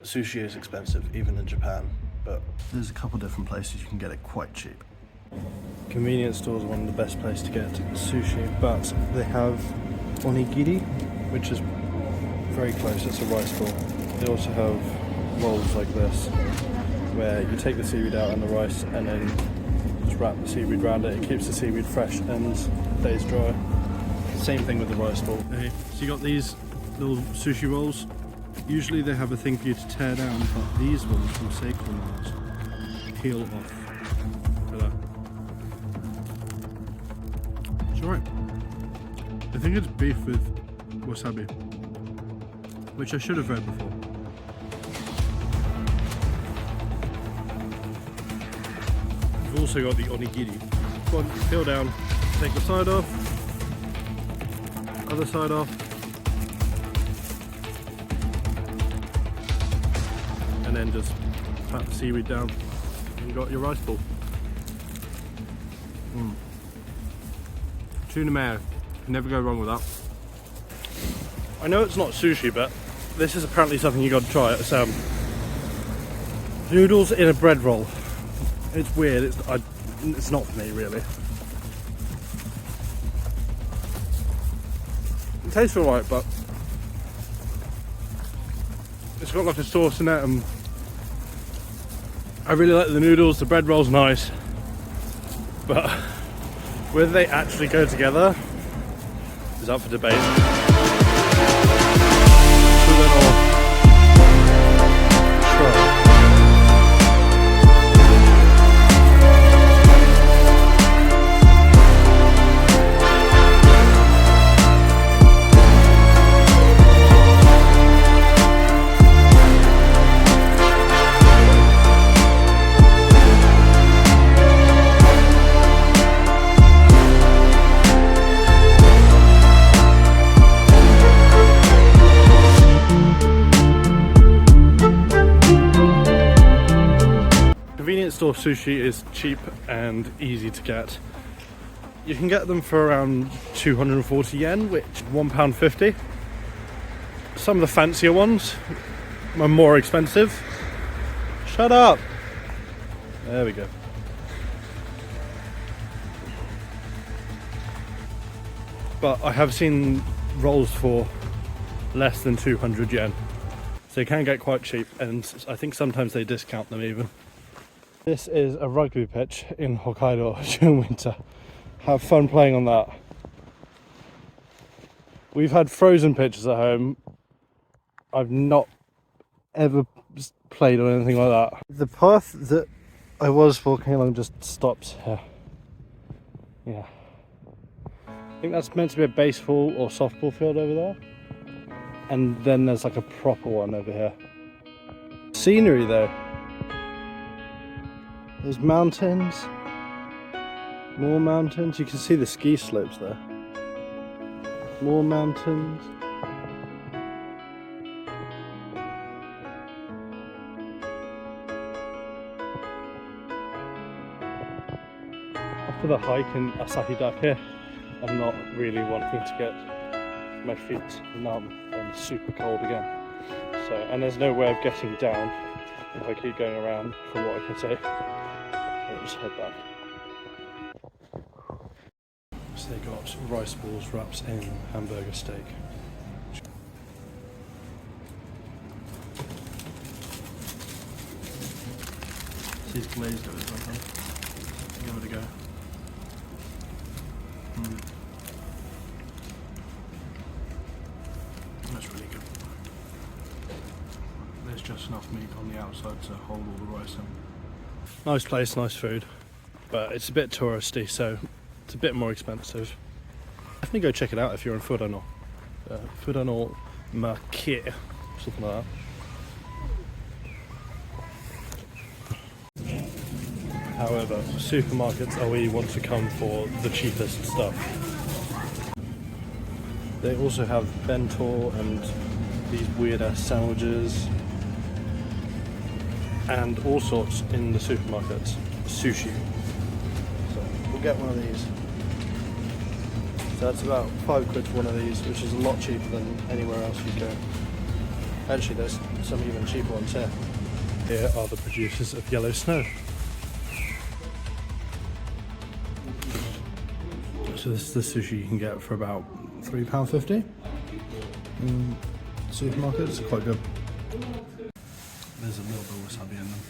Sushi is expensive, even in Japan, but there's a couple different places you can get it quite cheap. Convenience stores are one of the best places to get sushi, but they have onigiri, which is very close, it's a rice ball. They also have rolls like this, where you take the seaweed out and the rice and then just wrap the seaweed around it. It keeps the seaweed fresh and stays dry. Same thing with the rice ball. Okay, so you got these little sushi rolls. Usually they have a thing for you to tear down, but these ones from Seiko Mars peel off. Look at that. It's alright. I think it's beef with wasabi, which I should have read before. We've also got the onigiri. One, peel down, take the side off, other side off, and then just pat the seaweed down and you got your rice ball. Tuna mayo, can never go wrong with that. I know it's not sushi, but this is apparently something you got to try. It's noodles in a bread roll. It's weird, it's not for me really. It tastes alright, but it's got like a sauce in it, and I really like the noodles. The bread roll's nice, but whether they actually go together is up for debate. So then I'll try. Convenience store sushi is cheap and easy to get. You can get them for around 240 yen, which is £1.50. Some of the fancier ones are more expensive. Shut up! There we go. But I have seen rolls for less than 200 yen. So you can get quite cheap, and I think sometimes they discount them even. This is a rugby pitch in Hokkaido during winter. Have fun playing on that. We've had frozen pitches at home. I've not ever played on anything like that. The path that I was walking along just stops here. Yeah. I think that's meant to be a baseball or softball field over there. And then there's like a proper one over here. Scenery though. There's mountains, more mountains. You can see the ski slopes there. More mountains. After the hike in Asahidake, I'm not really wanting to get my feet numb and super cold again. So, and there's no way of getting down if I keep going around, from what I can say. I'll just head back. So they got rice balls wrapped in hamburger steak. These glazed over, I think. Give it a go. That's really good. There's just enough meat on the outside to hold all the rice in. Nice place, nice food, but it's a bit touristy, so it's a bit more expensive. Definitely go check it out if you're in Furano. Furano Market, something like that. However, supermarkets are where you want to come for the cheapest stuff. They also have bento and these weird ass sandwiches and all sorts in the supermarkets. Sushi. So we'll get one of these. So that's about £5 for one of these, which is a lot cheaper than anywhere else you go. Actually, there's some even cheaper ones here. Here are the producers of yellow snow. So this is the sushi you can get for about £3.50 in supermarkets. Quite good. There's a little bit of wasabi in them.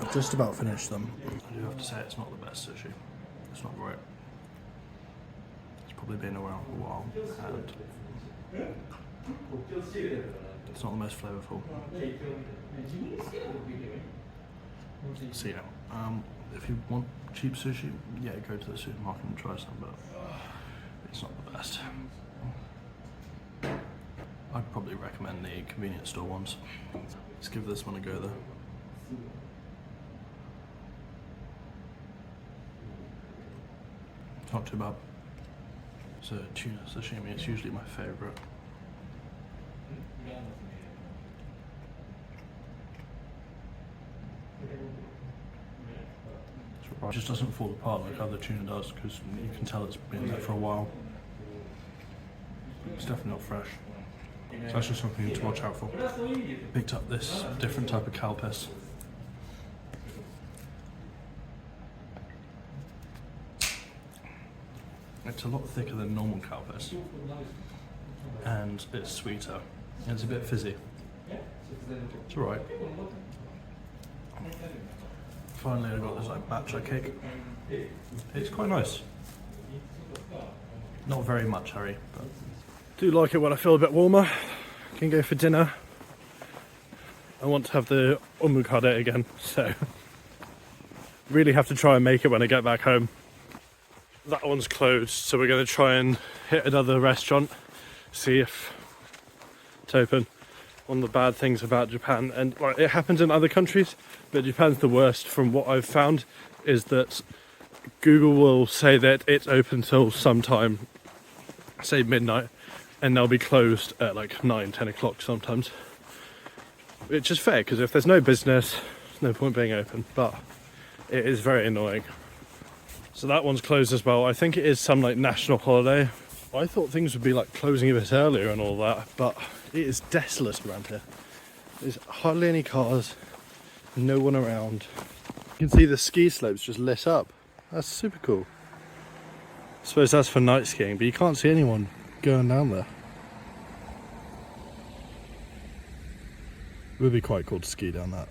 I've just about finished them. I do have to say it's not the best sushi. It's not great. It's probably been around for a while and it's not the most flavourful. So yeah, if you want cheap sushi, yeah, go to the supermarket and try some, but it's not the best. I'd probably recommend the convenience store ones. Let's give this one a go though. Not too bad. So tuna sashimi, it's usually my favourite. It just doesn't fall apart like other tuna does, because you can tell it's been there for a while. It's definitely not fresh. So that's just something to watch out for. Picked up this different type of kalpis. It's a lot thicker than normal kalpis, and it's sweeter, and it's a bit fizzy. It's alright. Finally I got this like batcha cake. It's quite nice. Not very much hurry, but do like it when I feel a bit warmer. Can go for dinner. I want to have the omukade again, so really have to try and make it when I get back home. That one's closed, so we're going to try and hit another restaurant, see if it's open. One of the bad things about Japan, and well, it happens in other countries, but Japan's the worst from what I've found, is that Google will say that it's open till sometime, say midnight, and they'll be closed at like 9, 10 o'clock sometimes. Which is fair, because if there's no business, there's no point being open, but it is very annoying. So that one's closed as well. I think it is some like national holiday. I thought things would be like closing a bit earlier and all that, but it is desolate around here. There's hardly any cars, no one around. You can see the ski slopes just lit up. That's super cool. I suppose that's for night skiing, but you can't see anyone going down there. It would be quite cool to ski down that.